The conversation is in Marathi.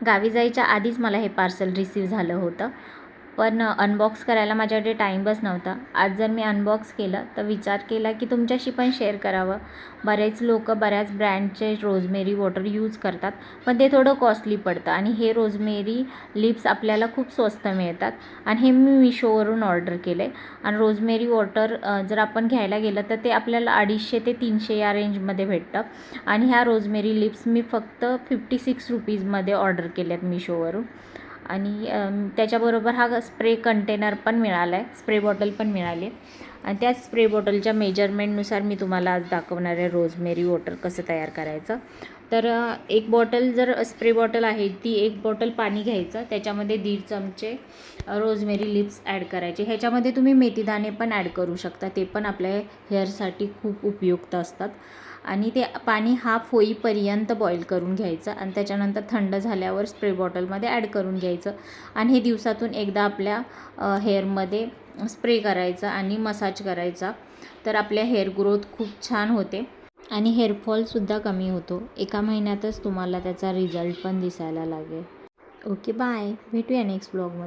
गावी जायच्या आधीच मला हे पार्सल रिसीव झालं होतं, पण अनबॉक्स करायला माझ्याकडे टाईमच नव्हता. आज जर मी अनबॉक्स केलं तर विचार केला की तुमच्याशी पण शेअर करावं. बरेच लोक बऱ्याच ब्रँडचे रोजमेरी वॉटर यूज करतात, पण ते थोडं कॉस्टली पडतं आणि हे रोजमेरी लिप्स आपल्याला खूप स्वस्त मिळतात आणि हे मी मिशोवरून ऑर्डर केले. आणि रोजमेरी वॉटर जर आपण घ्यायला गेलं तर ते आपल्याला 250 ते 300 या रेंजमध्ये भेटतं. आणि ह्या रोजमेरी लिप्स मी फक्त 56 रुपीजमध्ये ऑर्डर केल्यात मिशोवरून. आणि त्याच्याबरोबर हा स्प्रे कंटेनर पण मिळाला आहे, स्प्रे बॉटल पण मिळाली आहे. आणि त्या स्प्रे बॉटलच्या मेजरमेंटनुसार मी तुम्हाला आज दाखवणार आहे रोजमेरी वॉटर कसं तयार करायचं. तर एक बॉटल जर स्प्रे बॉटल आहे ती एक बॉटल पाणी घ्यायचं, त्याच्यामध्ये 1.5 चमचे रोजमेरी लिप्स ॲड करायचे. ह्याच्यामध्ये तुम्ही मेथीदाणे पण ॲड करू शकता, ते पण आपल्या हेअरसाठी खूप उपयुक्त असतात. आणि ते पाणी हाफ होईपर्यंत बॉईल करून घ्यायचं आणि त्याच्यानंतर थंड झाल्यावर स्प्रे बॉटलमध्ये ॲड करून घ्यायचं. आणि हे दिवसातून एकदा आपल्या हेअरमध्ये स्प्रे करायचा आणि मसाज करायचा. तर आपल्या हेअर ग्रोथ खूप छान होते आणि हेअरफॉलसुद्धा कमी होतो. 1 महिन्यातच तुम्हाला त्याचा रिझल्ट पण दिसायला लागेल. Okay, bye. भेटूया नेक्स्ट ब्लॉगमध्ये.